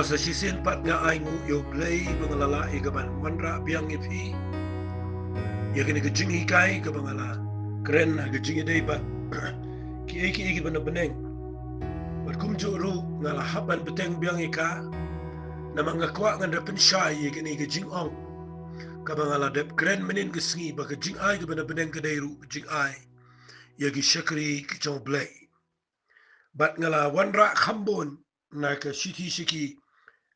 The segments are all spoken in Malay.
sa sisin pat nga ay ngu yo Blei mga lalaki gaban manra biyang ipi. Ya kini ke Jingai ke bangala keren ke Jingai ba ki ba na beneng. Bat kum juru ngala haban beteng biyang ika na mga kwa ngan repen syai ya kini ke Jong ke bangala dep keren menin ke sengi ba ke Jingai ke ba na beneng ke dairu Jingai ya ki Shakri ke Jong Blei. Bat ngala wanra khambon na ke shiki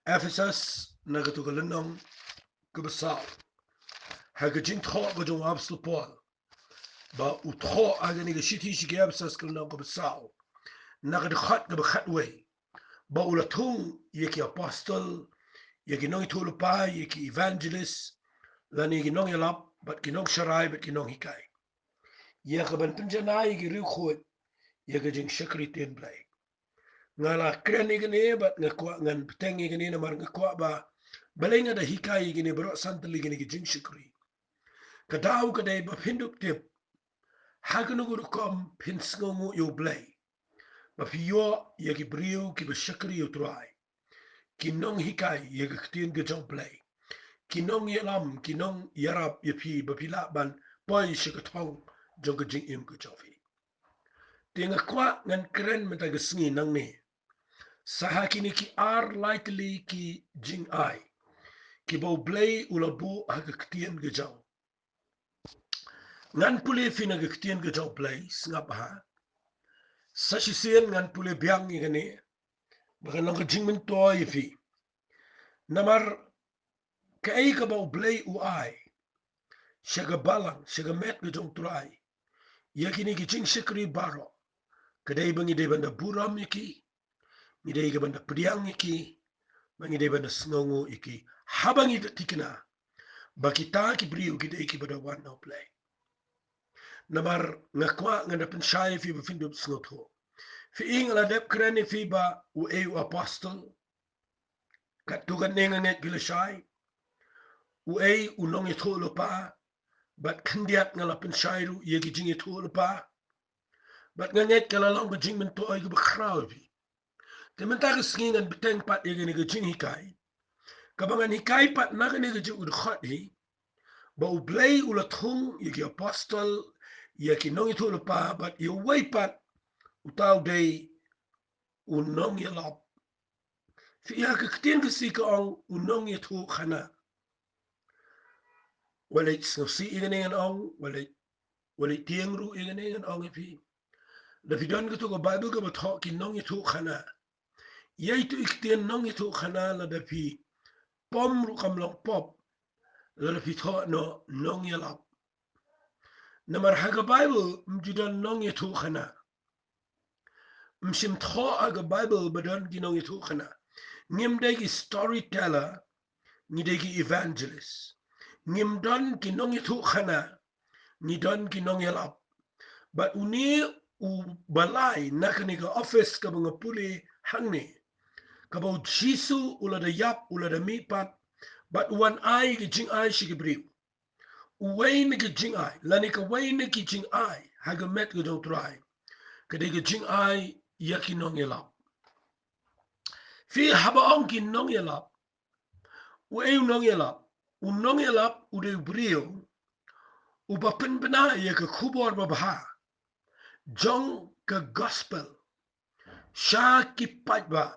Ephesus na ke tu ke lenong ke besar. Ha ke Jing tho ke Jong Apostol Paul. Ba utho agani ke shiki Ephesus ke lenong ke besar. Na ke khat ke khat way. Ba ulatung ye ki apostol ye ki nong itu lupa ye ki evangelist lani ki nong yalap bat ki nong sharai bat ki nong hikai. Ye ke ban penjana ye ki riu khut ye ke Jing Shakri ten Blei. Ngala keren igani bat ngakwa ngan peteng igani na mar ngakwa ba balenga da hikai igani bro santali igani ki Jing Shakri. Kadau kadai ba pinduk tip haganugur kom pinsngongu yo Blei. Ba fiyo ye ki brio ki ba Shakri yo try. Kinong hikai ye ke ktien ke Jong Blei. Kinong yalam kinong yarap ye pi ba pila ban boy shikatong jong ke Jing im ke Jofi. Tinga kwa ngan keren meta ke sengi nang ni. Saha kini ki ar likely ki Jingai. Ki bau Blei ulabu haka ktien ke Jong. Ngan pule fina ke ktien ke Jong Blei sngap ha. Sashisien ngan pule biang igani. Baka nang ke Jing mento yifi. Namar kai ka bau Blei uai. Shaga balang, shaga met ke Jong turai. Yakini ki Jing Shakri baro. Kadai bangi de banda buram yaki. Ngidai ke banda priang yaki. Bangi de banda snongo yaki. Habangi tikina. Bakita ki briu ki de ki bada wan no Blei. Namar ngakwa ngana pensyai fi befindup snotho. Fi ing ala dep kreni fi ba u eu apostol. Kat tukan nenga nget gila syai. U ei unong ito lupa. Bat kandiat ngala pensyai ru iya ki Jing ito lupa. Bat nganget kala lang ba Jing mento ay ka bakraw fi. Tementa ka singingan beteng pat iya gani ka Jing hikai. Kabangan hikai pat na gani ka Jing udkhot hi. Ba u Blei ulatung iya ki apostol. Iya ki nong ito lupa. Bat iya way pat utaw day unong yalap. Fi iya ka ktien ka si ka ong unong ito khana. Walay snopsi iya gani nga ong. Walay tiang ru iya gani nga ong ipi. Davidon ka to ka Bible ka bato ki nong ito khana. Iya ito iktien nong ito khana la dapi pom ru kamlang pop. La dapi to no nong yalap. Namar haga Bible mjudan nong ito khana. Mshim to aga Bible badon ki nong ito khana. Ngim degi storyteller. Ngidegi evangelist. Ngim don ki nong ito khana. Ngidon ki nong yalap. But uni u balay nakaniga office ka mga puli hangni. Kabaw Jisu ula da yap ula da mipat. But one eye ki Jing ay shigibriw. Uway ni ki Jing ay. Lani ka way ni ki Jing ay. Hagamet ka daw try. Kada ki Jing ay yaki nong yalap. Fi habaong ki nong yalap. Uway nong yalap. Unong yalap uday briw. Ubapen bina yaka kubor babaha. Jong ka gospel. Sya ki pajba.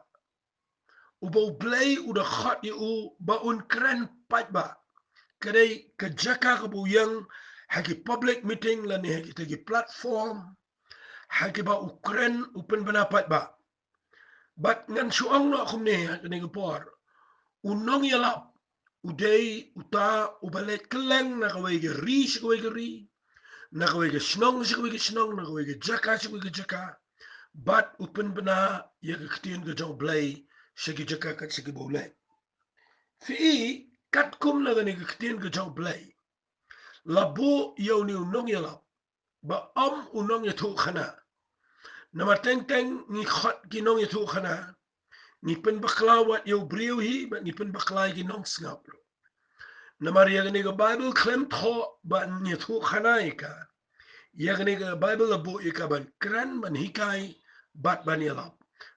Ubaw Blei udah khot yu ba un keren pajba. Kadai kejaka kabuyang hagi public meeting lani hagi tagi platform. Hagi ba ukren upen bana pajba. Bat ngan suang no akumne hagi gapor. Unong yalap. Uday uta ubalet keleng na kawai ke ri si kawai ke ri. Na kawai ke snong si kawai ke snong. Na kawai ke jaka si kawai ke jaka. Bat upen bana yaga ketien ke Jong Blei. Sigi jaka kat sigi boleh. Viii kat kum na gani ke ketien ke Jong Blei. Labu yau ni unong yalap. Ba unong yatu khana. Nama teng ni khot ki nong yatu khana. Ni pen bakla wat yau briu hi. Ba ni pen bakla ki nong sngap lo. Nama ria gani ke Bible klem tho ba ni yatu khana ika. Ya gani ke Bible labu ika ban keren ban hikai bat ban yalap.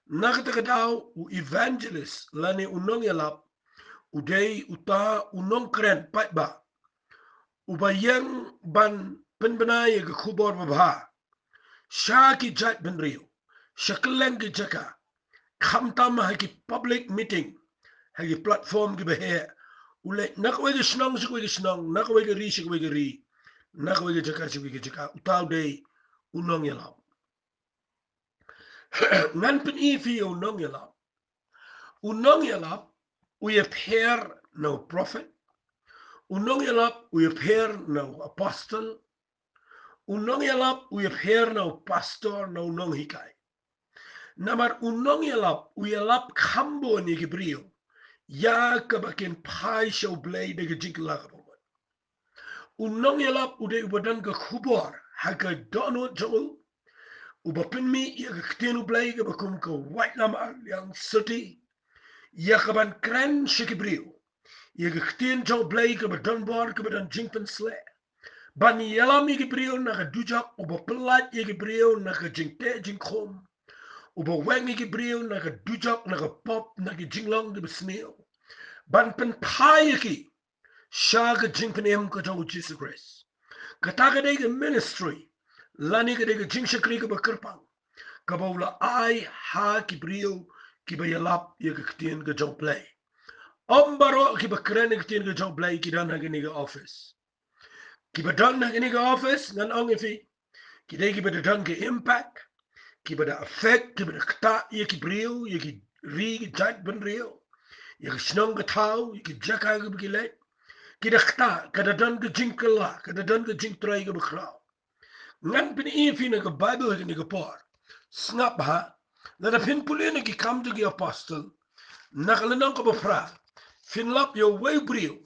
Nakatakadaw u evangelist lani unong yalap udai uta unong kren pat ba ubayang ban penbenay ga kubor babha shaki jat benrio shakleng ki jaka khamtam haki public meeting haki platform ki behe ule nakwe ga shnong shikwe ga shnong nakwe ga ri shikwe ga ri nakwe ga jaka shikwe ga jaka utaw day unong yalap ngan pen ifi unong yalap we appear no prophet unong yalap we appear no apostle unong yalap we appear no pastor no unong hikai namar unong yalap we yalap kambo ni gibrio ya kabakin pai show Blei de gijikla unong yalap ude ubadan ka khubor haka dono jol ubapin mi ya ktenu Blei ga bakum ka white nama yang city ya kaban kren shikibrio ya ktenu jol Blei ka badan bar ka badan jingpen sle ban yalam i gibrio na ka dujak uba pelat i gibrio na ka jingte jingkom uba weng i gibrio na ka dujak na ka pop na ka jinglong di besneo ban pen payaki sha ka jingpen em ka jong Jesus Christ kataka de ka ministry lani ka de ka jing Shakri ka bakerpang ka baula ai ha gibrio ki ba yalap ya ka ktien ka jong Blei ombaro ki ba kren ka ktien ka jong Blei ki dan ha ka ni ka office Kiba done na ini ka office ngan ong ifi. Kidai kiba da done ka impact. Kiba da affect. Kiba da kta iya ki brio. Iya ki ri ki jat ben rio. Iya ki snong ka tau. Iya ki jaka ka bikilay. Kida kta. Kada done ka jinkala. Kada done ka jinktray ka bakraw. Ngan pin ifi na ka Bible ka ni ka por. Snap ha. Nada pin puli na ki come to ki apostle. Nakalanong ka bapra. Finlap yo way brio.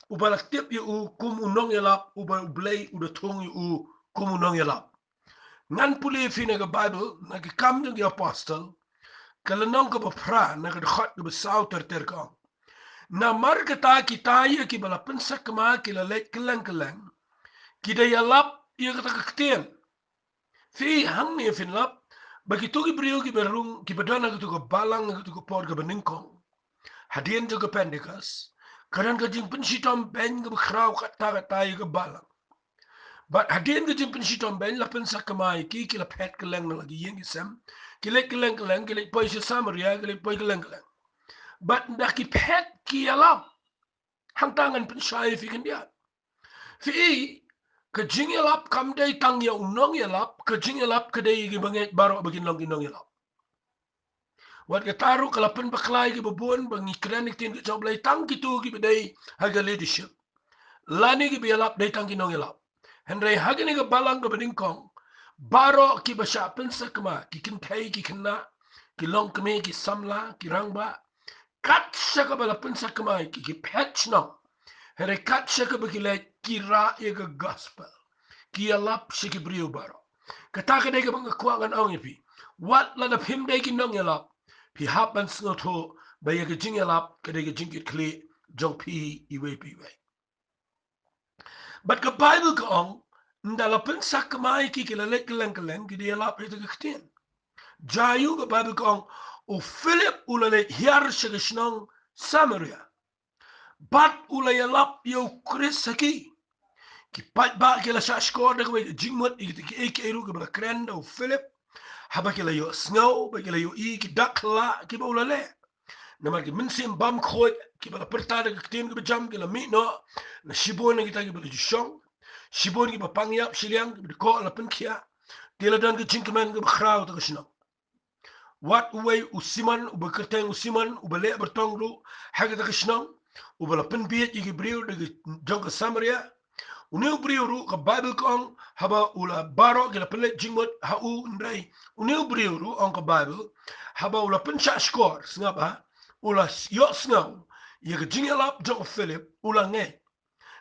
Ubalak tip yu kum unong yalap ubal Blei uda tung yu kum unong yalap ngan puli fi na Bible na ki kam ng apostle kalanong ka bapra na ka khot ka sauter terkong na mar ka ta ki tayo ki bala pensak ma ki la let kelang ki da yalap ya ka takakten fi hang ni fin lap bagi tu ki brio ki berung ki badana ka tu ka balang ka tu ka por ka beningkong hadien tu ka pendekas kadang ka jing pensitom ben ka bakraw ka tayo ka balang but hadien ka jing pensitom ben la pensak kamay ki la pet kelang na lagi yeng isam ki le kelang ki le poy sa samaria ki le poy kelang but nda ki pet ki yalap hang tangan pensay fi kandia fi ka jing yalap kam day tang ya unong yalap ka jing yalap ka day ki banget baro bagin long inong yalap wat ka taru kalapan baklay ki babuan bangi krenik tin ka job lay tang kitu ki baday haga leadership lani ki bialap day tang kinong yalap henry haga ni ka balang ka badingkong baro ki basya pensa kama ki kintay ki kina ki long kami ki samla ki rangba kat siya ka bala pensa kama ki patch no henry kat siya ka bakilay ki ra ka gospel ki yalap siya ki brio baro kataka day ka bang kuwangan ang ipi wat la na pim day kinong yalap pi hapan snoto baya ka jing yalap kada ka jing kli jong pi iwe but ka Bible ka ong ndala pensa kamay ki kilalet keleng ki yalap ito ka ktien jayu ka Bible ka ong o Philip ulalet hiyar siya ka shnong Samaria bat ulayalap yo Chris haki ki pat ba kila siya skor da ka jingmot ki eru ka bala krenda o Philip haba kila yo snow ba kila yo ki dakla ki ba ulale naman ki minsim bam khoy ki bala pertada ki tin ki jam ki la mi no na shibon ki ta ki bala jishong shibon ki ba pangyap shiliang ki ko la penkia tila dan ki jinkman ki khraw ta kishno wat way usiman ubakerteng usiman ubale bertongru haga ta kishno ubala pen biet ki briu de jong Samaria Uniu briuru ka Bible kong haba ula baro gila pelet jingmot hau ndai. Uniu briuru on ka Bible haba ula pencha skor sngapa ula yok sngaw ye ka jingalap jong Philip ula nge.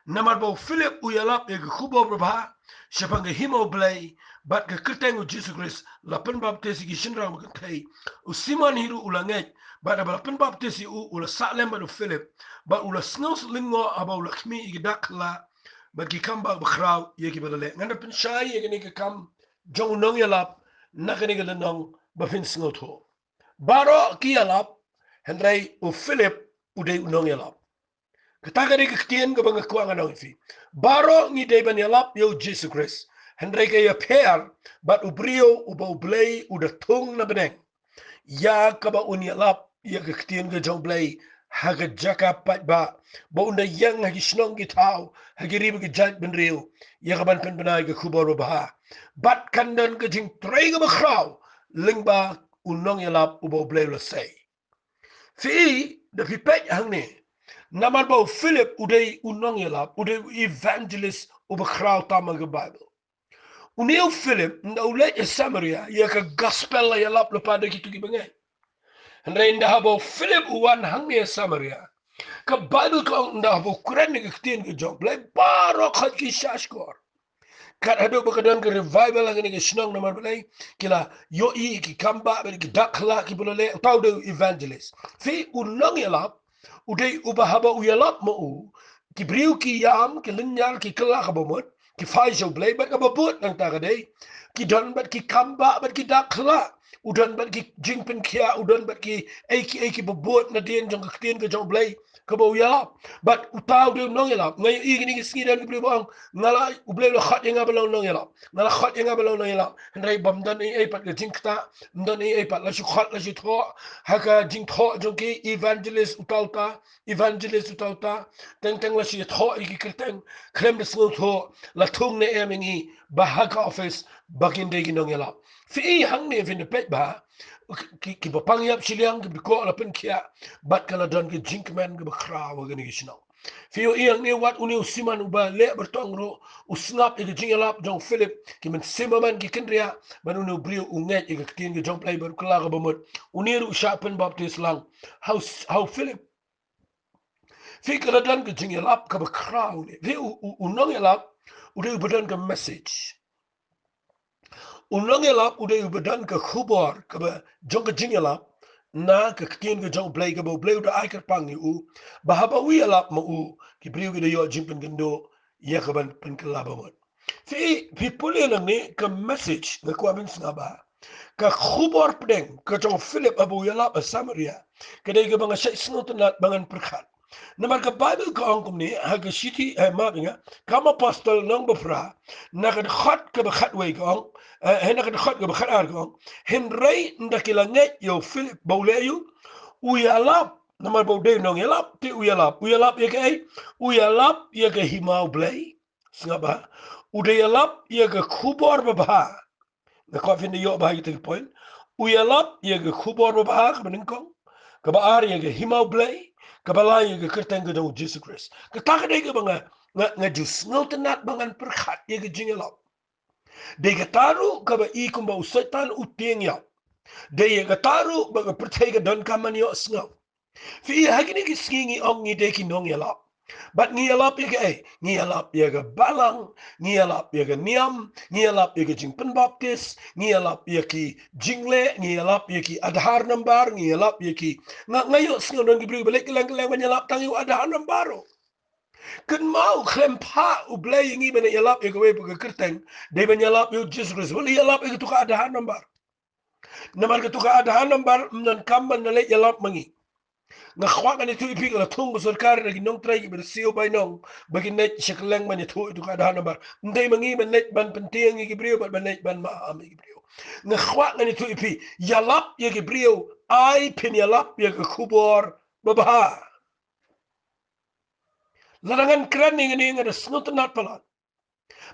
Namar bo Philip uyalap ye ka kubo brabha siapa nga himo Blei bat ka kerteng u Jesus Christ la pen baptisi ki shinra mo kay usiman hiru ula nge bat aba la pen baptisi ula salem ba Philip ba ula sngaw lingo aba ula kmi igdakla bagi kamba bakraw yeki balale nganda pin shay yeki ni kam jong nong yalap nakani ga nong ba fin sngoto Baro ki yalap, Henry u Philip uday unong yalap. Kataga di kaktian ka bang akuang anong ifi. Baro ni day ban yalap yo Jesus Christ. Henry kaya pair, but ubrio uba Blei uda tung na beneng. Ya kaba unyalap ya kaktian ka Jong Blei haga jaka pat ba unda yang hagi snong gitao hagi riba ka jant benrio ya kaban pen benay ka kubor baha bat kandan ka jing tray ka bakraw lingba unong yalap uba Blei lo say fi da pipet hang ni naman ba Philip uday unong yalap uday evangelist uba kraw tama ka Bible unil Philip na ulit ya Samaria ya ka gospel la yalap lo pada gitu gibangay Renda habo Philip uwan hangnya Samaria. Ka Bible ko nda habo Quran ni kitin ke Jong Blei baro khat ki shashkor. Kat hado bakadan ke revival ang ni snong naman Blei kila yo I ki kamba ber ki dakla ki bolole tau de evangelist. Fi unong yalap udai ubahaba uyalap mo u ki briu ki yam ki linyal ki kala ka bomot ki fai Jong Blei bat ka babut nang tagaday ki don bat ki kamba bat ki dakla udan bat ki jingpen kia udan bat ki eiki babot na dien jong kaktin ke Jong Blei ke bau ya bat utau de nong ya ngai I ni ski dan ki bang ngala ublei lo khat yang abalo nong ya ngala khat yang abalo nong ya ndai bam dan ei pat ke jingta dan ei pat la su khat la su tho haka jing tho jong ki evangelist utauta teng teng la su tho ki kirteng krem de slo tho la tung ne emingi bahaka office bakin de nong ya fi hang ne fin de pet ba ki bapang yap siliang ki biko la pen kia bat kala don ki jinkman ki bakra wa gani gisno fi iang ne wat uni usiman uba le bertong ro usnap ki jingalap Jong Philip ki men simaman ki kendria man uni brio unget ki kin ki Jong Blei ber kala ga bomot uni ru shapen baptist lang how Philip fi kala don ki jingalap ka bakra uni fi unong yalap udi bedan ka message Unlang yalap udah ubadan ke khubor ke jong ke jing yalap na ke kien ke Jong Blei ke bo Blei udah aikar pang u bahaba wi yalap ma u ki priu ke yo jimpen gendo ya ke ban pen ke labamot fi puli nang ni ke message na ko abin snaba ke khubor pedeng ke Jong Philip abu yalap a Samaria ke dai ke bang syai snotenat bangan perkhat Namar ka Bible ka angkum ni haga city makinga kama pastor nang befra na ka khat ka bakhat way ka ang na ka khat ka bakhat ar ka ang henry ndakila nget yo Philip bawleyu uyalap namar bawde nong yalap ti uyalap ye ka uyalap ye ka himau Blei singaba udayalap ye ka khubor babha na ka fin yo ba gitu point uyalap ye ka khubor babha ka beningkong ka baar ye ka himau Blei Kabala yung kerteng ke dong Jesus Christ. Ketaka day ke banga nga Diyos ngeltenat bangan perkhat ye ke jingelap. Day kataru kaba I kumba usaitan uting yaw. Day kataru baga pertega don kaman yo sngaw. Fi hagini kiskingi ong ni day kinong yalap. But ngiyalap ye ngiyalap ye ke balang, ngiyalap ye ke niam, ngiyalap ye ke jingpen baptis, ngiyalap ye ki jingle, ngiyalap ye ki adhar nambar, ngiyalap ye ki ngayo sngodon ki beli balik kelang menyalap tangi adhar nambaro. Kun mau klem pa u Blei ngi bena yalap ye ke we ke kerteng, de menyalap yo Jesus, wali yalap ye ke tuka adhar nambar. Namar ke tuka adhar nambar mnan kamban nalek yalap mangi. Nga khwakan itu ipik la tung besarkar lagi nong trai bersio bay nong bagi net sekeleng man itu ka dah nambar ndai mangi ban net ban penting gi brio ban net ban ma am gi brio nga khwakan itu ipik yalap ye gi brio ai pin yalap ye gi khubor babha larangan kran ni ngani ngada snut nat palat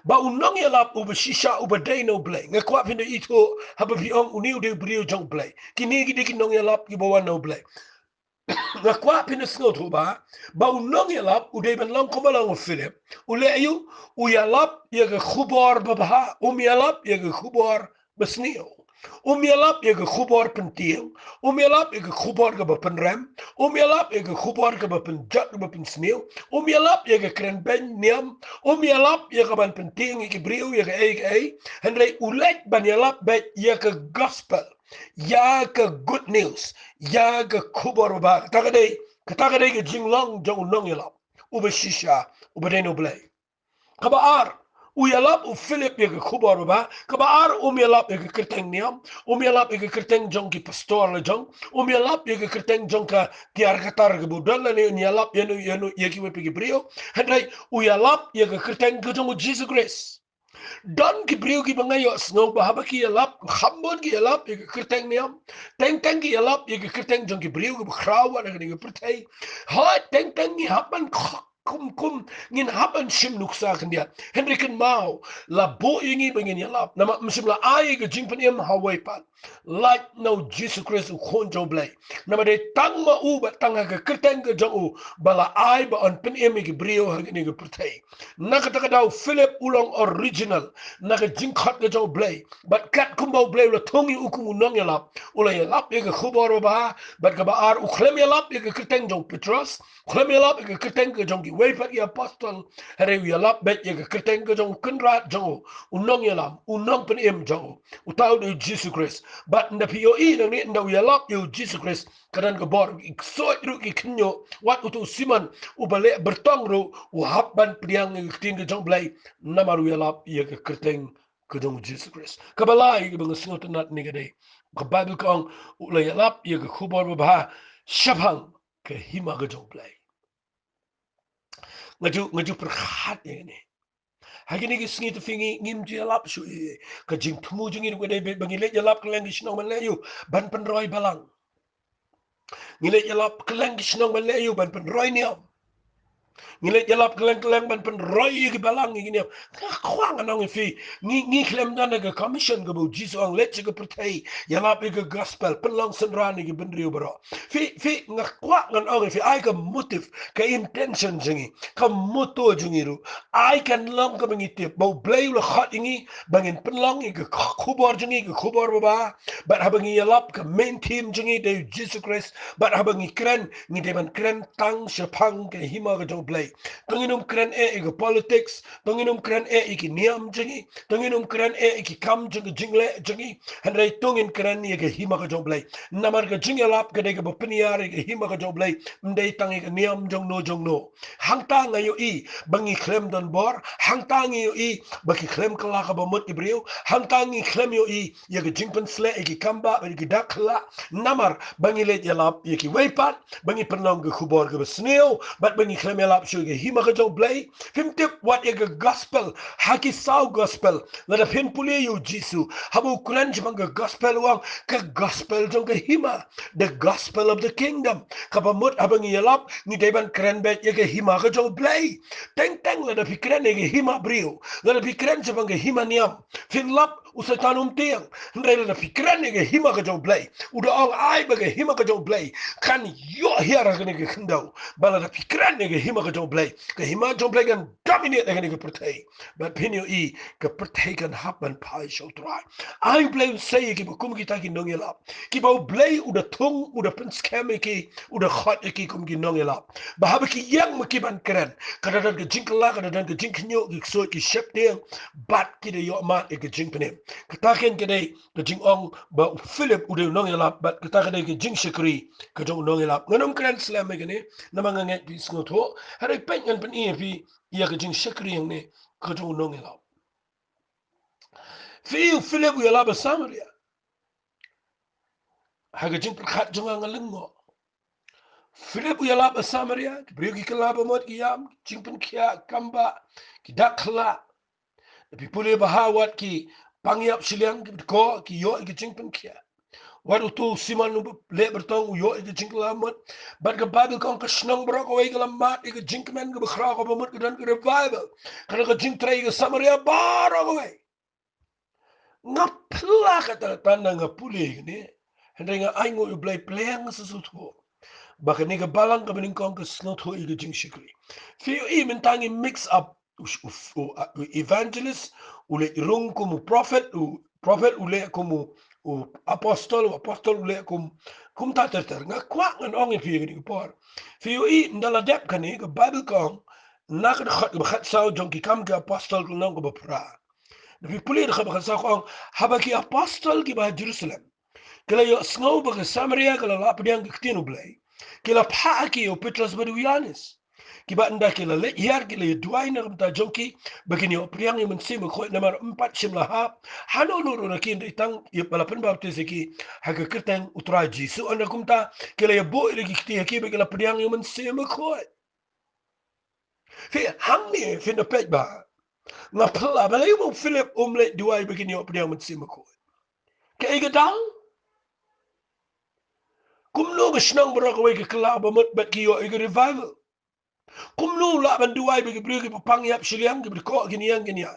ba unong yalap u besisha u badai no Blei nga kwa pin itu haba biong uniu de brio Jong Blei kini gi dikinong yalap gi bawa no Blei nga kwa pinas ngo tuba ba unong yalap uday ban lang kumalang Philip ule ayu uyalap ye ge khubor babha yalap ye ge khubor besnio yalap ye ge khubor penting yalap ye ge khubor ge penrem yalap ye ge khubor ge penjat ge pensnio yalap ye ge kren ben niam yalap ye ge ban penting ge briu ye ge ei henry ulet ban yalap be ye ge gospel ya ke good news ya ke kubor ba kata ke jinglong jong nong yelap ube shisha ube deno Blei kabaar Uyalap u Philip ya kubar ba kabar umyalap ya kerteng niam umyalap ya kerteng jong ki pastor la jong umyalap ya kerteng jong ka tiar katar ke budal la ni yalap ya ki wepi brio hendai uyalap ya kerteng ke jong Jesus Christ dan ki brio ki bangayo snow bahaba ki yalap khambon ki yalap ya kerteng niam teng ki yalap ya kerteng jong ki brio ki khrawa na ni pertai ha teng ni hapan kum ngin hapan sim nuksa kendia Henriken mau la bo ingi bengin yalap nama msim la ai ke jingpen em hawai pat like no Jesus Christ u konjo Blei nama de tang ma u ba tang ha ke kerteng ke jong u bala ai ba on pen em ke brio ha ni ke pertai naka taka dau Philip ulong original naka jingkhat ke jong Blei but kat kumbau Blei la tongi ukum unong yalap ula yalap ye ke khubor ba but ka ba ar u khlem yalap ye ke kerteng jong Petrus khlem yalap ye ke kerteng ke jong ki wepat ya apostle Hare yalap bet ye kerteng ke jong kenrat jong unong yalam unong pen em jong utau de Jesus Christ but nda pio I nang ni nda yalap yo Jesus Christ kadan ke bor so ru ki knyo wat utu siman ubale bertong ru u habban priang tin ke jong Blei namaru yalap ye kerteng ke jong Jesus Christ kabalai ke bang singot nat ni gade ke Bible kong ula yalap ye ke khubor ba syabang ke hima ke jong Blei ngaju perkhat ye ni Hagini ki singi fingi ngim jalap su ka jing tumu jingi ko dai bangile jalap klang gisnong malayu ban pen roy balang ngile jalap klang gisnong malayu ban pen roy niam ngile jalap klang ban pen roy ki balang ngini kwang anong fi ngi klem dan ga commission go jisu ang let ga pertai jalap ga gospel pelang senrani ki benriu bro fi nga kwa ngan ong fi ai ka motive ka intention jingi ka moto jingi ru ai kan long ka bangiti bo Blei lo khat ingi bangin penlong ga khubor jingi ga khubor ba but habangi jalap ka main team jingi de Jesus Christ but habangi kren ngi de ban kren tang shapang ke hima ga Blei tanginum kren ke politics tanginum kren ki niam jingi tanginum kren ki kam jingi jingle jingi handai tungin kren ke hima ga Blei namar ga jingalap ga de ga peniar ke hima ga Blei ndai tangi ga niam jong no hangta ngayo I bangi klem don bor hangta ngayo I baki klem kala ka bamut ibriu hangta ngi klem yo I ya ga jingpen sle ki kamba ki dakla namar bangi le jalap ki weipat bangi penlong ga khubor ga sneo but bangi klem jalap shu ga hima ga Blei himtip what ya ga gospel haki sau gospel la da pin puli yo jisu habu kulan jibang ga gospel wang ka gospel jong ga hima the gospel of the kingdom kapamut abang yalap ni deban keren bet ya ga hima ga Blei teng la da pikren ga hima brio la da pikren jibang ga hima niam fin lap usatanum tiang ndai la da pikren ga hima ga Blei uda ong ai ba ga hima ga Blei kan yo hiara ga ga khandau bala da pikren ga hima ga Blei ga hima Blei kan dominate ga ga pertai but pinyo I ga pertai kan happen pai show try ai Blei say ki kum kita ki nong yalap ki ba Blei uda tung uda pen scam ki uda khat ki kum ki nong yalap ba ha ki yang ma ki ban keren kada dan ga jinkla kada dan ga jinknyo ki so ki shep ding bat ki de yo ma ki jinkpene kata ken ke de ga jing ong ba Philip uda nong yalap bat kata ka de ki jing Shakri ka jong nong yalap nganom keren slam me ne namang nge ki snotho hare pen ngan pen I fi ya ga jing Shakri yang ne ka jong nong yalap fi Philip yalap Samaria haga jing khat jonga ngalengo Philip yalap Samaria brio ki kalaba mot ki yam jing pen kia kamba ki dakla pi pule bahawat ki pangyap silang ko ki yo ki jing pen kia waru tu siman le bertong yo ki jing lamot but ka Bible kong ka snong bro ko ga mat ki jing men ka khra ko mot dan ka revival kana ka jing trai ka Samaria baro ko ngapla ka tanda ngapule ni hendai nga aingo Blei pleng sesuatu baka ni ka balang ka beningkong ka snot ho I jing Shakri fi I mentangi mix up evangelist ule rung como prophet ule como apostol ule como tater nga kwa ngan ong fi ni por fi I ndala dep kan ka Bible kong nak de khat sao jong ki kam ka apostol nong ko pra fi pulir khat sao kong habaki apostol ki ba Jerusalem kala yo snow ba Samaria kala la pediang kitino Blei kila pa ki o Petrus ba Yohanes Kiba anda kila le hiar kila duai na kamta jongki begini opriang yang mensim ko nomor 4 simlahap hano luru na kin itang balapin baptis ki haga kertang utraji so anda kumta kila ya bo lagi kiti ki begala priang yang mensim ko fi hangni fi na pej ba na pala balay mo Philip umle duai begini opriang mensim ko kaya gadang kumno gisnang berakaway ke kelaba mut bat kiyo iga revival kumno la banduai bagi beri pang yap siliang beri ko giniang giniang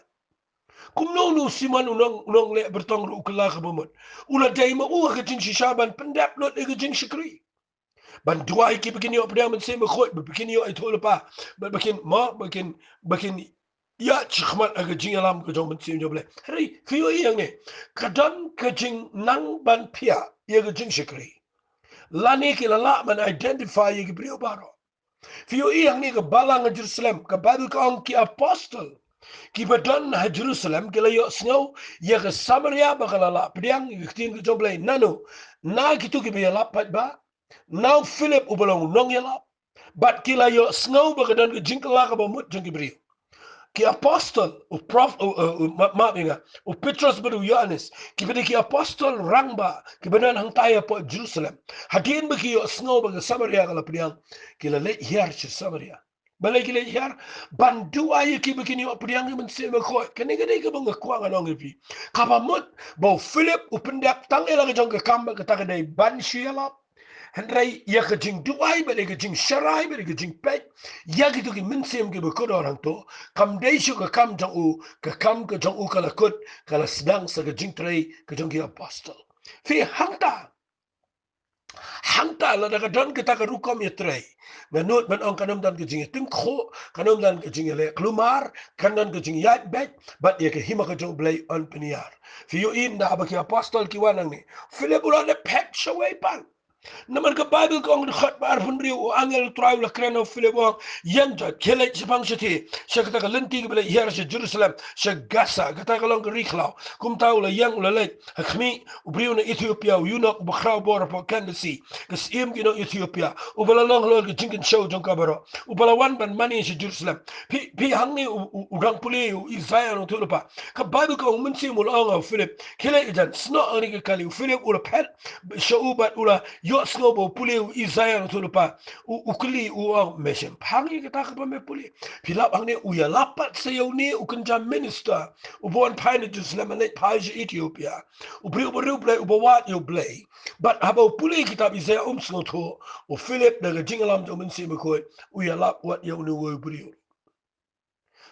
kumno nu siman unong le bertong ru kala kabumut ula dai ma u ka jing shaban pendap not iga jing Shakri banduai ki begini op dia men se me khoi begini yo itol pa bakin ya chkhman aga jing alam ko jong men se joble hei fiyo yang ne kadon ka jing nang ban pia iga jing Shakri lani ki la man identify iga beri baro Fiyo iyang ni kabalang Jerusalem, kabadul ka ang ki apostol. Kibadan ha Jerusalem, kilayo sngaw, ya ka Samaria bakalala, pidiyang iktin ko joblay, nano, na kitu kibiyalap pat ba? Now Philip ubalong nong yalap, but kilayo sngaw bakadan ka jingkala ka bamut jang kibriyo. Ki apostol o prof maapinga o Petros beru Yohanes ki bede ki apostol rangba ki benan hang taya po Jerusalem hadin ba ki yo snow ba Samaria kala priang ki la le hiar chi Samaria balay ki le hiar bandu ay ki bikini o priang men se ba ko kani gade ka bang ko nga nong ipi kapamut bo Philip upendak tang ela ka jong ka kamba ka takadai ban shiala Henry ya ka jing duai ba ka jing sharai ba ka jing pet ya ki to ki minsem ki ba ko orang to kam dai shu ka kam jong u ka kam ka jong u kala kut kala sedang sa ka jing trai ka jong ki apostol fi hangta la daga don kita ka rukom ya trai nganut ban ong kanam dan ka jing ting kho kanam dan ka jing le klumar kanan ka jing yat bet bat ya ka hima ka jong Blei on peniar fi yo in da ba ki apostol ki wanang ni Philip ula le pet shaway pan naman ka Bible ko ang nakhat bar punri o angel trial la kreno Philip yanda kele sipang siti siya kata ka lenti ka bala ihar sa Jerusalem sa Gaza kata ka lang ka riklaw kum tao la yang ulalek hakmi ubriyo na Ethiopia uyunok bakraw bora po kandasi kas im gino Ethiopia ubala lang lol ka jinkin show jong kabaro ubala wan ban mani sa Jerusalem pi hangni udang puli Israel no tulupa ka Bible ko ang mensi mula ang Philip kele ijan sno ang ka kali Philip ula pet siya ubat ula yo snobo puli Israel tulu pa ukuli uang mesem pangi kita ka me puli pilap ang ne uya lapat sayo ni ukenja minister ubuan paine Jerusalem ne paje Ethiopia ubri Blei ubawat yo Blei but haba puli kita Israel sno to o Philip daga jingalam to men se ko uya lap wat yo ni wo bri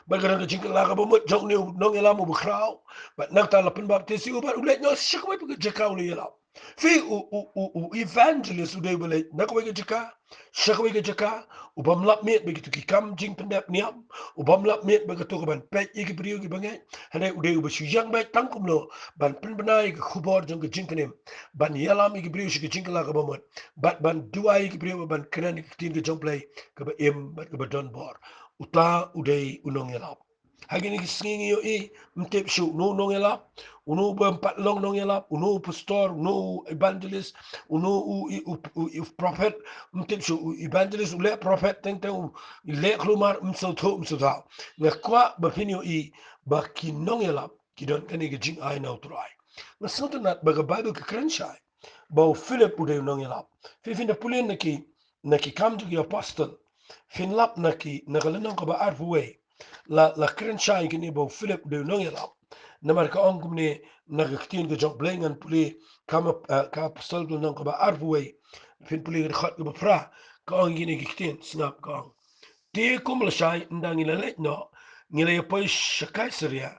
Bagara ka jingkal ka bamut jong ni nong elam mo bakraw but nagta lapin baptisi ubat ulet no shakwe pag jakaw ni elam fi u evangelist uday balay nakaway ka jaka shakaway ka jaka ubamlap met begitu ki kam jing pendap niam ubamlap met begitu ka ban pet iki priyo ki bangay hanay uday ubasu yang bay tangkum no ban penbenay ka khubor jong ka jingkanim ban yalam iki priyo shi ka jingkal ka bamut ban duay iki priyo ban kanan iki tin ka jong Blei ka ba im bat ka ba don bor uta uday unong yalap hagini kisingi yo mtep shu no nong yalap uno bempat long nong yalap uno pastor uno evangelist uno u prophet mtep shu evangelist ule prophet teng le klumar msotha ngakwa bafini ba kinong yalap kidon kani ke jing ai na utrai ngasot nat baga bible ke krenshai ba Philip uday nong yalap fifina pulen naki kam to apostle finlap naki nagalanong ka ba arfuwe la krenshai kini ba Philip uday nong yalap namar ka ongkum ni nagaktin ka jong Blei ngan puli kama ka apostol ko nang ka ba arfuwe fin puli ka khat ka ba fra ka ong gini kiktin snap ka ong ti kumlashay ndang ilalet no ngilay po shakai Syria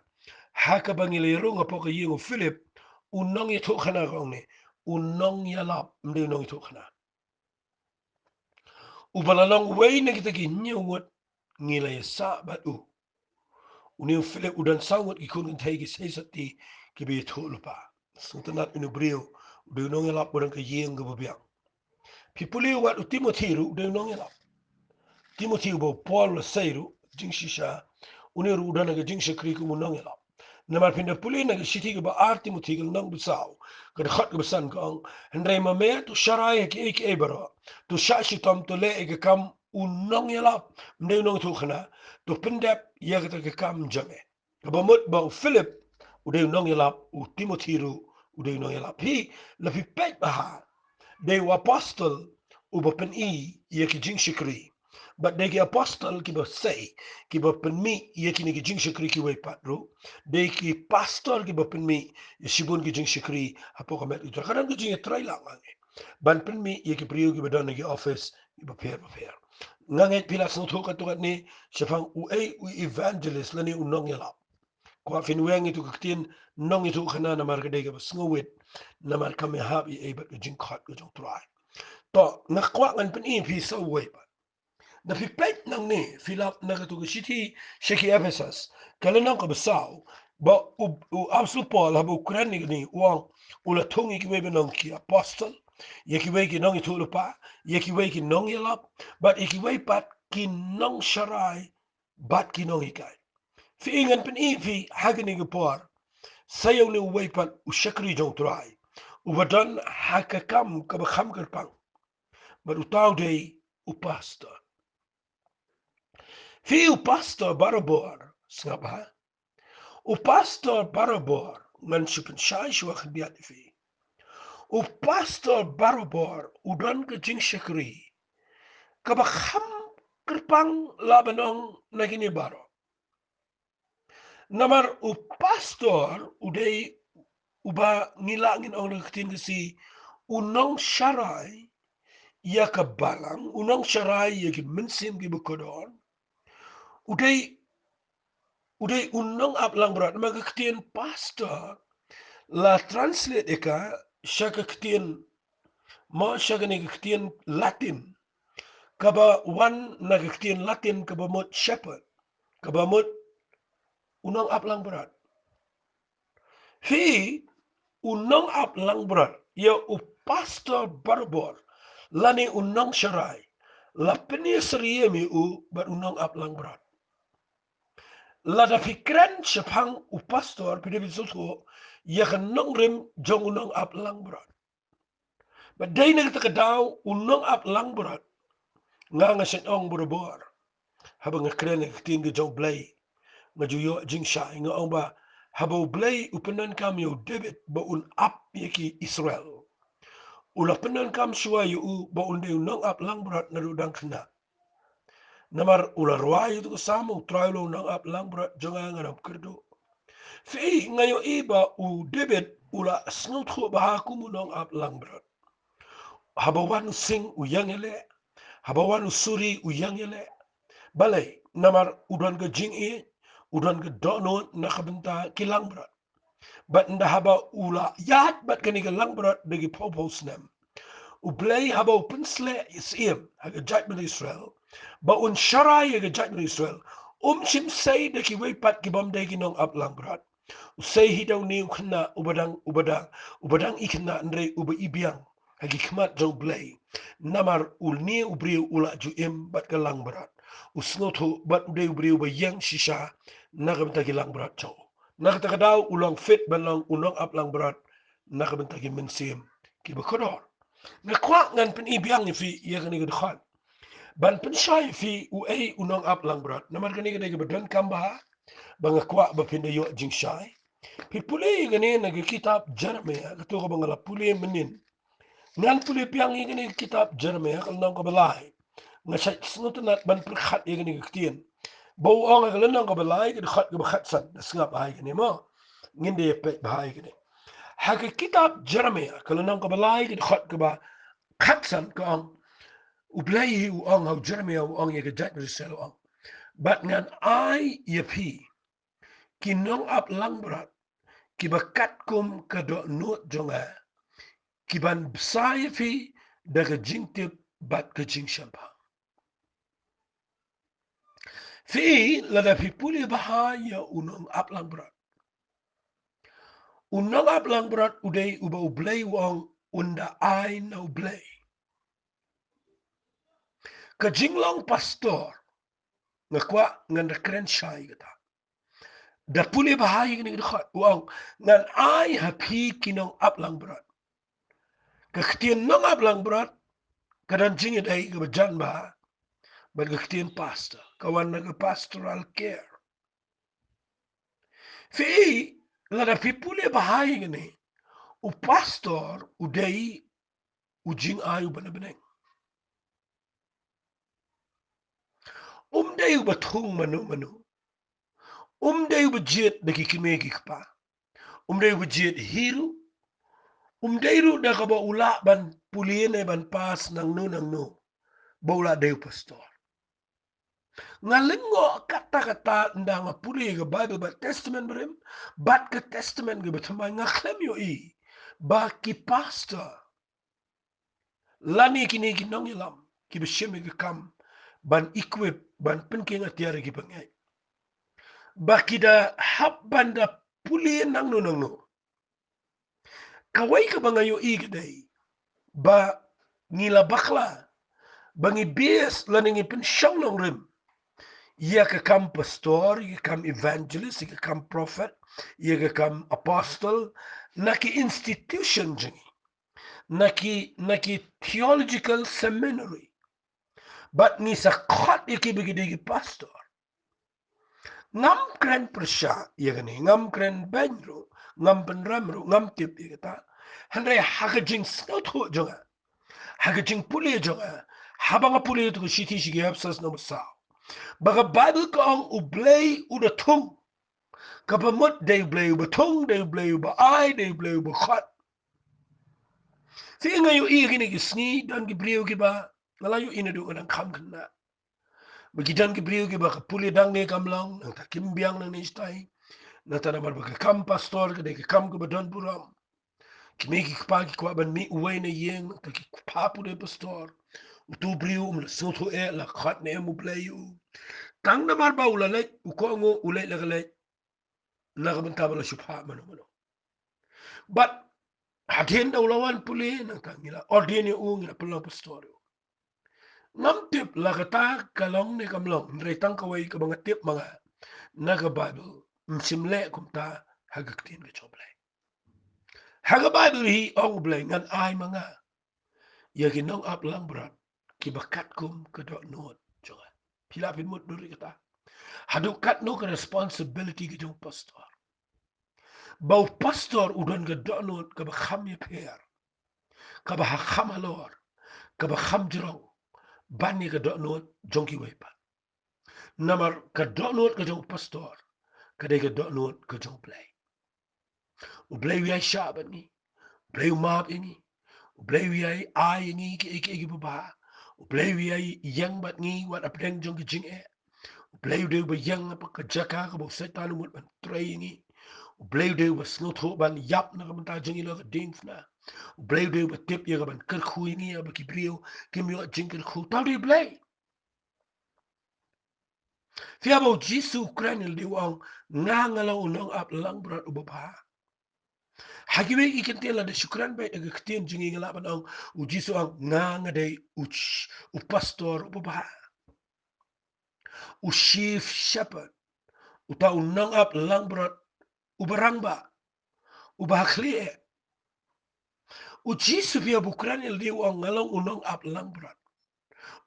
haka ba ngilay ro nga po ka yingo Philip unong ito kana ka ong ni unong yalap mdi unong ito kana ubalalong way na kita ginyungot ngilay sa bat Uni Philip udan sangot ikun tegi sesati kibi thulupa. Sultanat inu brio udah nong elap udan ke yeng ke babiang. Pipuli wat Timothy ru udah nong elap. Timothy bo Paul seiru jing shisha uni ru udan ke jing Shakri ku nong elap. Namar pindah puli na ke shiti ke ba ar Timothy ke nong besau. Ke khat ke besan kang hendrai mamer tu syarai ke ek ebaro. Tu syashi tom tu le ke kam unong yalap mde unong tu khana to pendep ya kata ke kam jame kabamut bang Philip ude unong yalap u Timothy ru ude unong yalap hi la fi pet baha they were apostle uba pen ye ki jing Shakri but they ki apostle ki ba say ki ba pen mi ye ki ni ki jing Shakri ki wei patru they ki pastor ki ba pen mi ye shibun ki jing Shakri apo ka met utra kadang ki jing trai la ngange ban pen mi ye ki priu ki ba don ki office ki ba per ngange pila sno thoka to ni shafang u evangelist lani unong yalap kwa fin wengi tu kitien nong itu khana na mar gade ga snowit na mar kam hab e ba jing khat go jong try to na kwa ngan pen fi so we ba na fi pet nang ni filap na ka tu city sheki Ephesus kala nang ka basaw ba u absolute paul habu ukraine ni wang ula tongi ki we nang ki apostle ye ki we ki nong itu lupa ye ki we ki nong yalap but ye ki we pat ki nong sharai bat ki nong ikai fi ingan pen fi hagani gepor sayo ni weipat u Shakri jong try u badan hakakam ka bakham kerpang but u tau day u pastor fi u pastor barabor ngapa u pastor barabor ngan supen shai shwa khbiat fi u pastor barabor u dan ka jing Shakri ka bakham kerpang labanong nagini baro namar u pastor uday uba ngilangin ang nagkatin kasi unong sharai ya kabalang unong sharai ya ki minsim ki bukodon uday unong aplang berat magkatin pastor la translate eka siya kaktin mo siya ganigkatin Latin kaba one nagkatin Latin kaba mot shepherd kaba mot unong aplang berat Fi unong aplang berat ya u pastor barbor lani unong sharai la peni seriemi u bar unong aplang berat la da fikran shapang u pastor pide bisoto ya kanong rim jong unong aplang berat ba dai na ta daw unong aplang berat nga nga senong barbor habang kren tin ge jong Blei nga juyo jing sha nga ong ba habo Blei upenan kam yo David ba un ap yaki Israel ula penan kam shua yu ba un de nong ap lang berat na rudang kena namar ula ruai tu samu trialo nong ap lang berat jonga nganam kerdo fi ngayo iba u David ula snut khu ba ku nong ap lang berat habawan sing u yangele habawan suri u yangele balai namar udan ga jing e udan ga dono na kabenta kilang berat bat nda haba ula yat bat kani ga lang berat dagi popos nem u Blei haba pensle isiem haga judgment Israel ba un sharai haga judgment Israel chim say daki way pat ki bam dagi nong up lang berat say hidaw ni ukna ubadang ikna andre uba ibiang hagi khmat jong Blei namar ul ni ubri ula juim bat ka lang berat usnotu bat ude ubri uba yang shisha nagam tagi lang berat chow nakatagadaw ulang fit banlang unong aplang berat nakabentagi mensim ki bakodor na kwa ngan pen ibiang fi ya kani gudkhan ban pen shai fi u unong aplang berat namar kani gani badan kamba banga kwa ba pinda yo jing shai pi puli gani nagi kitab Jeremiah kato ko bangala puli menin ngan puli piang gani kitab Jeremiah kalnang ko balai nga sa snutunat ban perkhat gani gktien bau ong ka lenang ka balai ka khat ka khat san sngap ai ka mo nginde pe bahai ka ha ka kitab Jeremiah ka lenang ka balai ka khat ka ba khat san ka ong u Blei u ong how Jeremiah u ong ye ka jat sel ong bat ngan ai ye pi kinong ap lang berat ki ba kat kum ka do not jonga ki ban sai fi daga jingtip bat ka jing shampa fi lada fi puli bahaya unong aplang berat unong aplang berat udai uba Blei wong unda ai na Blei ka jinglong pastor nga kwa ngan da kren shai gata da puli bahaya gini gata wong ngan ai hapi kinong aplang berat ka ktien nong aplang berat kadan jingi dai ka bajan ba Bagaktin pastor, kawan naga pastoral care. Viii, lada pipule bahaya gini. O pastor, udai, Jingai benar-benar. Day batung manu. Day bajet daki kimegi kpa. Day bajet hiru. Day ru da kaba ula ban puliene ban pas nang no. Baula day pastor. Ngalingo kata-kata ndang puli ke Bible ba Testament berem. Bat ke Testament ke betamai ngaklem yo I. Ba ki pastor. Lani kini kinong ilam. Ki besyemi ke kam. Ban equip ban penking atiara ki pengai. Bakida hap banda puli nang no. Kawai ka bangayo I kedai. Ba ngila bakla. Bangi bias laningi pensyong nang rem. Ia ke kam pastor, ia kam evangelist, ia kam prophet, ia ke kam apostle, naki institution jengi. Naki theological seminary. But ni sakot iki begini pastor. Ngam kren persya, ia kani ngam kren benro, ngam penramro, ngam tip ia kata. Handai hakajing snotho jonga. Hakajing puli jonga. Habang puli itu siti sigi hapsas nomor sao. Baga Bible ko ang Blei udah tung. Kapamot day Blei uba tung, day Blei uba ay, day Blei uba khat. Sige ngayon iya kini kisni dan kibriyo kiba ngalayo inado ka ng kam kana. Magidan kibriyo kiba kapuli dang ni kamlang nang takimbiang nang nistay. Natanamar baga kam pastor kada kam ko badon puram. Kimiki kapagi kwa ban mi uway na yeng takipapu de pastor. Utu briyo umlasoto la khat na emu Bleiu. Tang na marba ulalay, ukongo ulay lagalay, nakabantabala syupha mano. But, hadin daw lawan puli, nang tangila, ordini ngila pala pastoryo. Ngam tip, lakata kalong ni kamlong, nretang kaway ka mga tip mga naga-Bible, msimle kumta hagaktin ka choblay. Haga-Bible hi ong blay, ngan ay mga, yaginong ap lang brat, kibakat kum kadok nuot, jonga. Pilapin mo duri kata. Hadukat no ka responsibility ka jong pastor. Bau pastor udan ka donot ka bakam ye per. Ka bahakam halor. Ka bakam jirong. Bani ka donot jongki wepa. Namar ka donot ka jong pastor. Ka de ka donot ka jong Blei. U Blei wiyay syabat ni. Blei umab ini. U Blei wiyay ay ini ki baba. U Blei wiyay yang bat ni wat apdeng jong ki jing e. U Blei de ba yang apa ka jaka ka bau setan umut ban tray ini. Blei de was snotho ban yap na kamanta jingi lo dings na. Blei de was tip ya ban kerkhu ini ba kibrio kimyo jingker khu tawdi Blei. Fiabo Jisu Ukraine de wang ngangala unong ap lang brat ubaba. Hagiwe ikentela de shukran bay de ktien jingi ngala ban ang u Jisu ang ngangade u pastor ubaba. U chief shepherd. Uta unong ap lang brat ubarangba. Ubahaklie. Uji supaya bukan yang dia orang ngalang unang ap lang berat.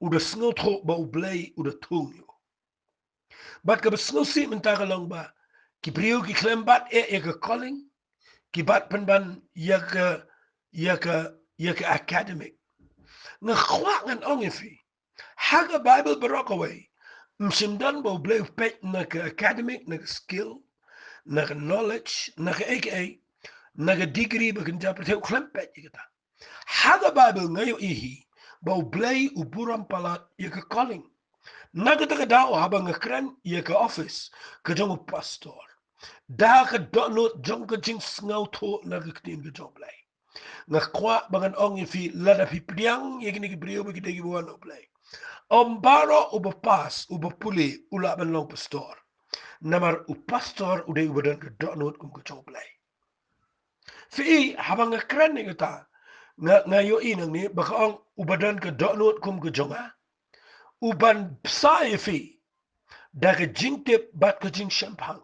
Udah snot ho ba Blei udah tung yo. Bat ka snot si mentaka lang ba. Ki brio ki klembat ka calling. Ki bat penban ya ka academic. Nga kwak ngan ong ifi. Haga Bible barokaway. Msimdan ba Blei pet na ka academic na ka skill. Na ka knowledge. Na ka aka. Na ka degree ba kanjapit hew klempet kita. Haga Bible ngayo ihi, bau Blei uburam palat ya ke calling. Naga dao habang ngakran ya ke office, ke jong pastor. Da ke donot jong ke jing sngaw to naga ktin ke jong Blei. Ngakwa bangan ong ifi lada pi priang ya gini ke brio bagi degi buwan o Blei. Ombaro ubapas ubapuli ula ban long pastor. Namar pastor uday ubadan ke donot kum ke jong Blei. Viii habang ngakran ni kata, ngayo inang ni baka ang ubadan ka donot kum ka jonga uban psae fi da ka jingtip bat ka jing champagne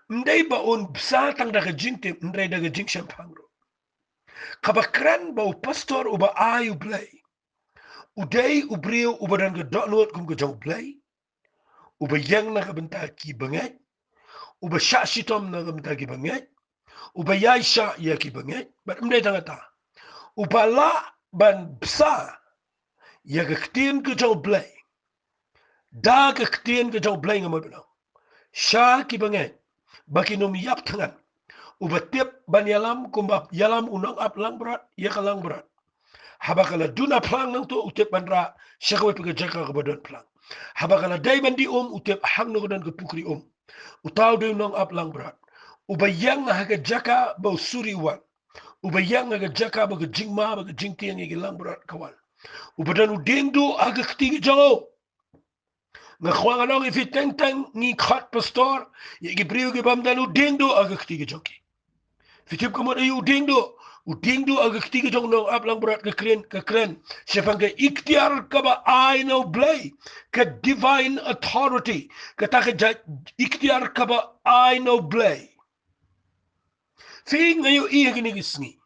mday ba on psa tang da ka jingtip mday da ka jing champagne ro kabakran ba u pastor uba ayu Blei Uday ubrio ubadan ke donot kum ke Jong Blei. Ubayang na kabenta ki banget. Ubasya sitom na kabenta ki banget. Ubayay siya ya ki banget. But umday tangata. Ubala ban bsa ya kaktin ke Jong Blei. Da kaktin ke Jong Blei ngamal benang. Siya ki banget. Bakinom yap tangan. Ubatip ban yalam kumbap yalam unang ap lang berat. Ya kalang berat. Habakala duna plang nang to utip bandra syakwe pega jaka ke badan plang. Habakala day bandi utip hang no dan ke pukri Utaw de nong ap lang berat. Ubayang na haga jaka bau suriwan. Ubayang haga jaka baga jingma baga jingtiang igi lang berat kawan. Ubadan udengdo aga ketigi jango. Nga kwanga nong ifi teng teng ngi khat pastor. Igi priyo ki bamdan udengdo aga ketigi jangki. Fitip kamot ayu udingdo aga ketiga jong nong ap lang berat ke keren siapa ke ikhtiar ka ba I know Blei ke divine authority kata ke ikhtiar ka ba I know Blei fi ngayo iya gini gisngi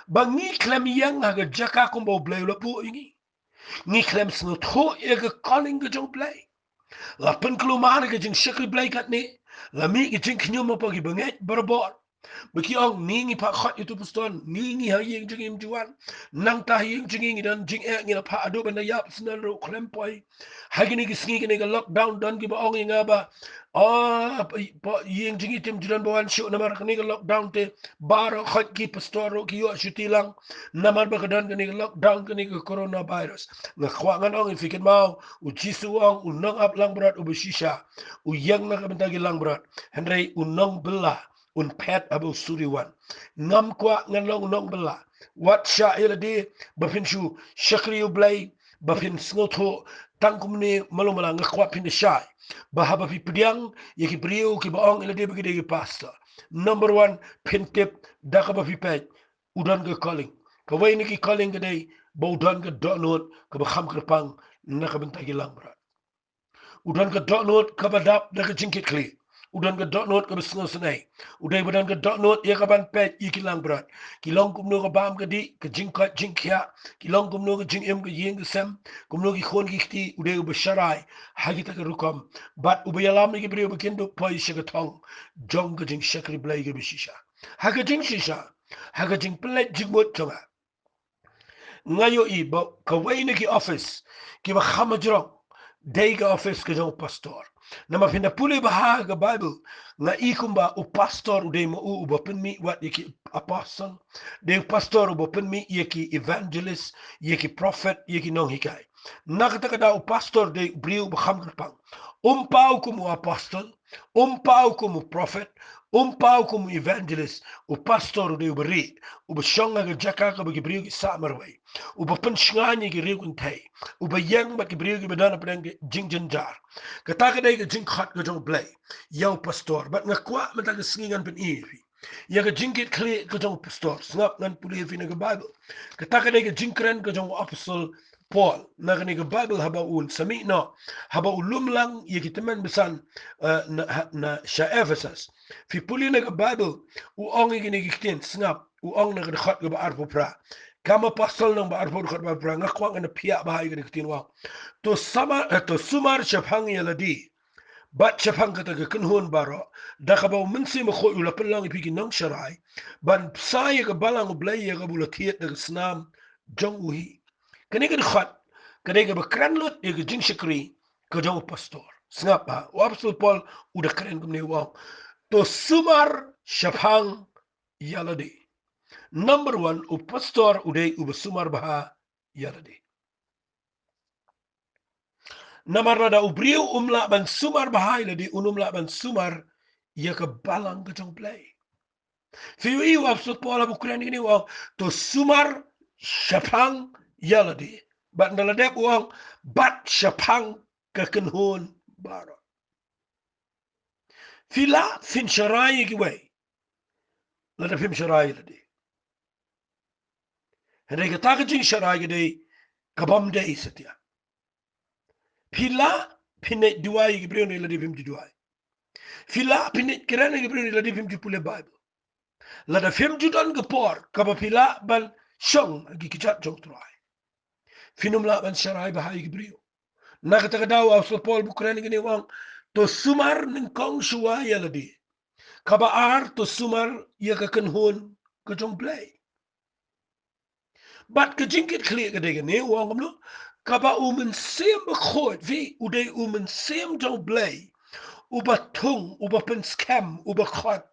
bangi klem yang aga jaka kumbo Blei la po ingi ngi klem snot ho ega calling ke jong Blei la pen kelumane ke jing Shakri Blei kat ni la mi ke jing knyum pagi banget berbor Bagi ang ningi pa khat itu puston ningi hayeng jengim juan nang tahing jenging dan jing ngina pa ado benda yap senar ro klempoi hagini gisngi kene ga lockdown dan gi ba ong nga ba pa yeng jingi tim judan bawan syu namar kene ga lockdown te bar khat ki pastor ki yo syutilang namar ba kadan kene ga lockdown kene ga coronavirus nga khwangan ong ifikin mau uji suang unang ap lang berat ubusisha uyang na kabentagi lang berat henry unang belah pet abu suriwan ngam kwa nganong nong bela wat sha iladi bafin shu Shakri Blei bafin snotho tangkum ni malumala ngakwa pin sha bahaba pi pdiang yeki brio ki baong iladi bagi degi pastor number 1 pin tip dakaba pi pet udan ke calling kawai ni ki calling gede baudan ke donot ke bakham krepang nakabentagi langbra udan ke donot kabadap dak jingkit kli udan ke dot note ke besngo senai udai badan ke dot note ya kaban pet ikilang berat kilong kumno ke bam ke di ke jingkat jingkia kilong kumno ke jingem ke yeng ke sem kumno ki khon ki khti udai ubasharai hagi ta ke rukam bat ubayalam ni ke brio bekindo poi shagatong jong ke jing Shakri Blei ke bishisha haga jing shisha haga jing plet jingmot jonga ngayo i ba kawai ni ki office ki ba khamajrong day ke office ke jong pastor nama pinda puli baha ke Bible nga ikumba u pastor uday mo u bapin mi wat yeki apostle de pastor u bapin mi yeki evangelist yeki prophet yeki nong hikai nakata kada u pastor de briu bakham kerpang umpau kumu apostle umpau kumu prophet umpau kumu evangelist u pastor de beri u bashonga ke jaka ke bagi briu ki samarway u bapin shngani ki riu kuntai u bayang ba ki briu ki badana pedang jingjanjar kata kadai ke jing khat ke Jong Blei yau pastor bat ngakwa mata ke singan pen ifi ya ke jingkit kle ke Jong pastor ngap ngan puli fi na ke Bible kata kadai ke jingkren ke Jong apostle Paul na ke Bible haba un sami no haba ulum lang ye kitemen besan na sha Ephesus fi puli na ke Bible u ong ye ni kitin ngap u ong na ke khat ke ba arpo pra kama pastor nang ba arpo khat ba pra ngakwa ngana pia ba hai ke kitin wa to sumar shafang yaladi bat shafang kata ke kunhun baro dakaba minsi mo kho ula pelang ipiki nong sharai ban sai ke balang Blei ya bula tiet de snam jong uhi kene ke khat kene ke bakran lot ye ke jing Shakri ke jong pastor snapa wapsul Paul udah keren kumne wa to sumar shafang yaladi number 1 u pastor uday u sumar baha yaladi namarada ubriu umla ban sumar bahai ladi unumla ban sumar ya ke balang ke Jong Blei Viii wapsut pola bukuran ini wang to sumar syapang yaladi bat naladep wang bat syapang ke kenhun baro fila fin sharai ki way lada fim sharai ladi hende ke takajing sharai gede kabam de satya Fila pinet duai ki brio ni ladi fim di duai Fila pinet kirana ki brio ni ladi fim di pule Bible lada fim judan ke por kaba fila ban shong gi kichat jong troai Finum la ban sharai bahai Gibriu. Nakataka daw Apostol Paul bukran gini wang to sumar ng kong shuwa yaladi. Kabaar to sumar ya kakenhon ke Jong Blei. But ke jingkit klik ke degen ne wang kamlo. Kaba umen sem bekhoit vi uday umen sem Jong Blei. Uba tung, uba pen scam, uba khot.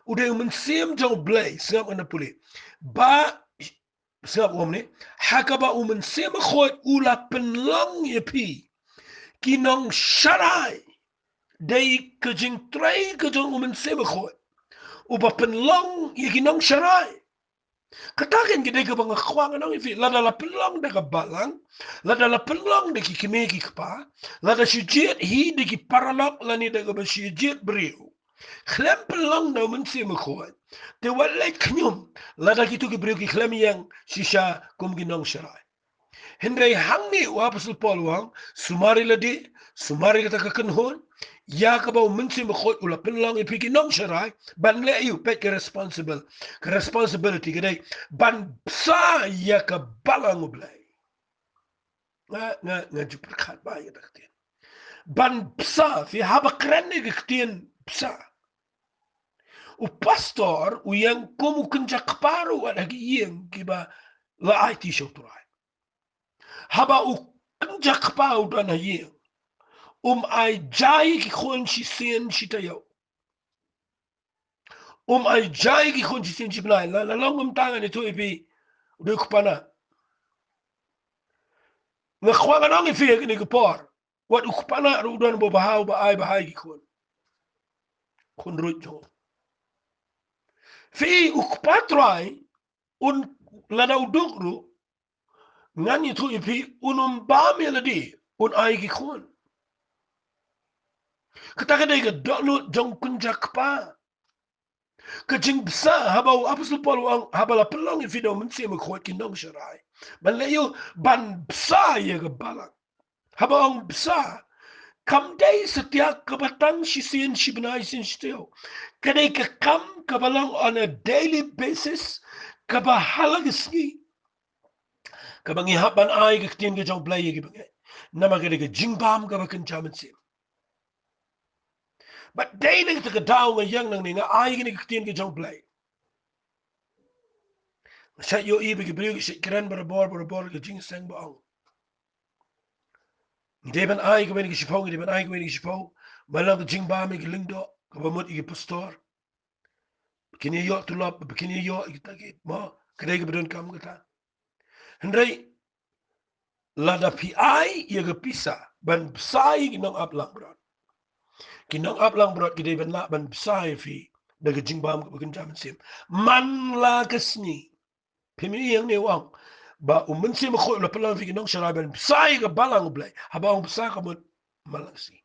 Uday umen sem Jong Blei sengap ana puli. Ba sengap omni hakaba umen sem bekhoit ula pen long ye pi. Kinong sharai. Dei kejing trai kejong umen sem bekhoit. Uba pen long ye kinong sharai. Katakin gede ke bang khwang nang ifi la la pelong de ka balang la la pelong de ki kimeki kpa la da shijet hi de ki paralok la ni de ka ba shijet briu khlem pelong no mun se mo khot te wala knyum la da ki tu ki briu ki khlem yang shisha kum gi nong sharai Henry hangni wa Apostle Paul wang sumari la de sumari ka kan hon ya ka ba mun se mo khot ula pelong ifi ki nong sharai ban le you pet responsibility gede ban sa ya ka balang Blei nga jupur khat ba ya daktin ban sa fi haba krenne gktien sa u pastor u yang komu kunja kparu wa lagi yang kiba la IT shoturai haba u kunja kparu dana yang ai jai ki khon shi sen shi tayo ai jai ki khon shi sen shi blai la longum tanga ni to ipi de kupana nga khwanga nang ifi ni kupor wat ukpana rudan bo bahau ba ai bahai ki khon rujo fi ukpatrai un lada udukru ngani tu ipi unum ba melodi un ai ki khon kataka dai ga donu jong kunja kpa ka jing bsa haba Apostle Paul ang haba la pelong ifi do mun se mo khot ki nong sharai ban le yo ban bsa ye ga balak haba ang bsa kam day setiap kebatang sisian shibnai sin still. Kadai ke kam kabalang on a daily basis kabahalagisgi kabangi haban ai ke tin ke jong Blei ke bangai. Nama kadai ke jingbam kabakan jaman sim. But daily ke daw nga yang nang nga ai ke tin ke jong Blei. Sa yo ibe ke briu ke kran barabor ke jing sang baong. Deben ai ke ke shipong deben ai ke shipong. Malang ke jingbam ke lingdo kabamut ke pastor. Kini yo tulap begini yo kita git mo kedai ke bedon kam kata hendrai lada pi ai ye ke pisa ban sai kinong aplang brot kedai ban la ban sai fi daga jingbam ke bekin jam sim man la kesni pimi yang ne wang ba umun sim kho la pelang fi kinong sharai ban sai ke balang Blei haba um sa ka mut malang si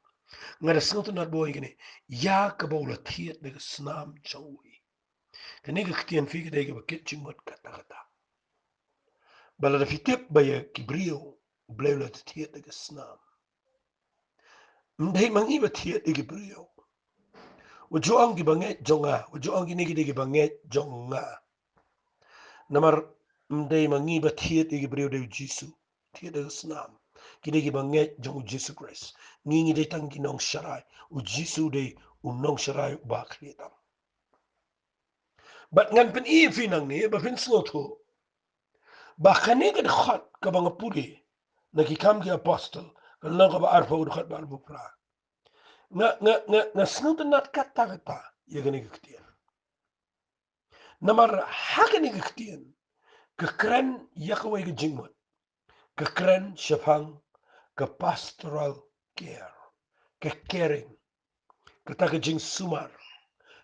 ngada sengtu nat boy gini ya ke bola tiet daga snam chawi kani ke ketian fi kedai ke bekit cingmut kata-kata bala da fitip baya kibrio Blei la tiet daga snam mdai mangi ba tiet daga kibrio ujuang ki banget jonga ujuang ki nigi daga banget jonga namar mdai mangi ba tiet daga kibrio daga jisu tiet daga snam kini ki banget jong jisu Christ ngingi dai tang kinong sharai u jisu dai unong sharai ba kritam bat ngan pen i finang ni ba fin sloto ba khane ga khat ka bang puri na ki kam ki apostle ka lang ka ba arfa u khat ba bu pra nga snut nat kata ye gani ktien namar hakani ktien ka kran yakwe ga jingmot ka kran shafang ka pastoral care ka caring ka ta ka jing sumar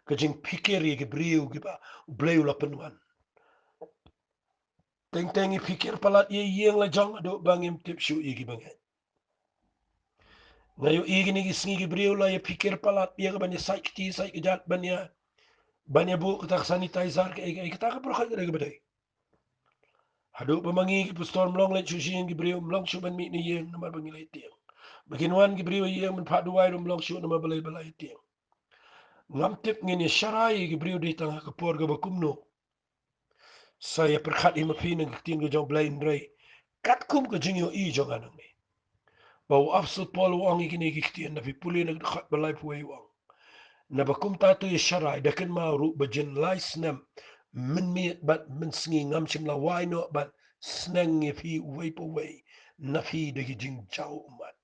ka jing pikeri ga briu ga ba Blei la penwan teng pikir palat ye yeng la jong do bangim tip shu igi banget ngayo igi ni gisngi gi briu la ye pikir palat ye ga banya sai kti sai kejat banya bu kata sanitizer ke kita ka pro khat ga badai hadu pamangi ki pastor mlong le chusin gi briu mlong shu ban mi ni yeng namar bangi le tiang baginwan gi briu yeng man phadu wai mlong shu namar balai tiang ngam tip ngini sharai gi briu di tang ka por ga bakumno saya perkhat ima pina gi tiang ga jong Blei ndrei kat kum ke jing yo I jong anang ni. Bau afsut pol wang ikini kiktian na pipuli nagdakat balay puway wang. Na bakum tatu yasharay dakin maru bajin lay snam min miet bat min sngi ngam chim la wai no bat snang if he wape away na fi dagi jing jaw mat.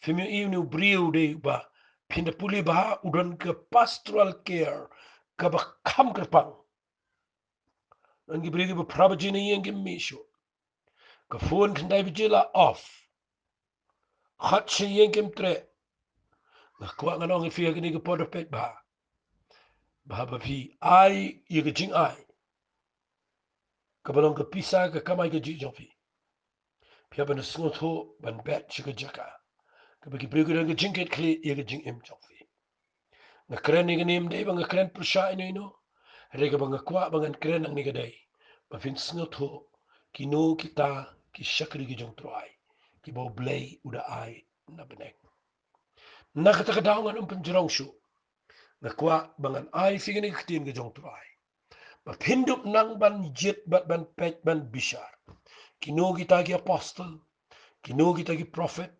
Fimi iu briu de ba pinda puli ba udan ke pastoral care ka ba kam kerpang. Nangi briu ba prabajini yang misho. Ka phone kendai bijila off. Khat si yang tre. Na kwa nganong ifi agini ke podo pet ba. Ba fi ai iga jing ai. Ka balong ka pisa ka kamai ka jijong fi. Pia ba na sungot ho ban bet chika jaka. Ka bagi briu ka jing ket kli iga jing im jong fi. Na keren iga nim day bang keren persya ino. Rega bang kwa bang keren ang niga day. Ba fin sungot ho kino kita ki Shakri ki jong troai. Ki bau Blei udah ai na beneng. Na kata kadaungan penjerong syu. Na kwa bangan ai figini ketin ke jong troai. Ba pindup nang ban jit ban pet ban bishar. Kino kita ki apostle, kino kita ki prophet,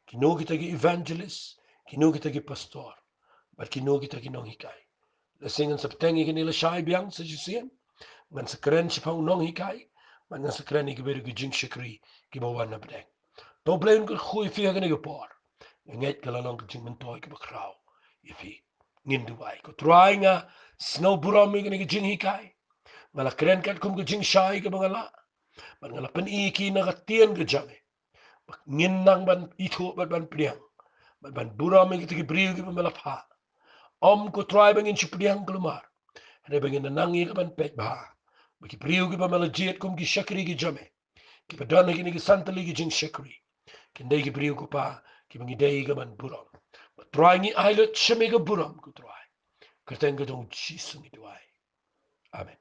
kino kita ki evangelist, kino kita ki pastor. Ba kino kita ki nong hikai. Lasingan sa petengi ki nila syai biang sa jisian. Ngan sa keren si pang nong hikai. Ngan sa keren ki beru ki jing Shakri ki bawan na beneng. To blain ko khui fiya gani ko por. Nget kala long jing mentoy ki bakraw. Ifi ngindu bai ko try nga snow buram mi gani jing hikai. Ngala keren kat kum jing shai ke bangala. Ban ngala pen iki na katien ke jange. Ngin nang ban itu ban priang. Ban buram mi ki briu ki bamala pha. Om ko try bangin si priang kelumar. Hade bangin nangi ke ban pet ba. Baki briu ki bamala jet kum ki Shakri ki jame. Ki padana ki santali ki jing Shakri. Kendai ki briu ko pa ki bangi dai ka ban buram. Try ngi ailet shame ka buram ko try. Kerteng ka jong Jesus ngi tuai. Amen.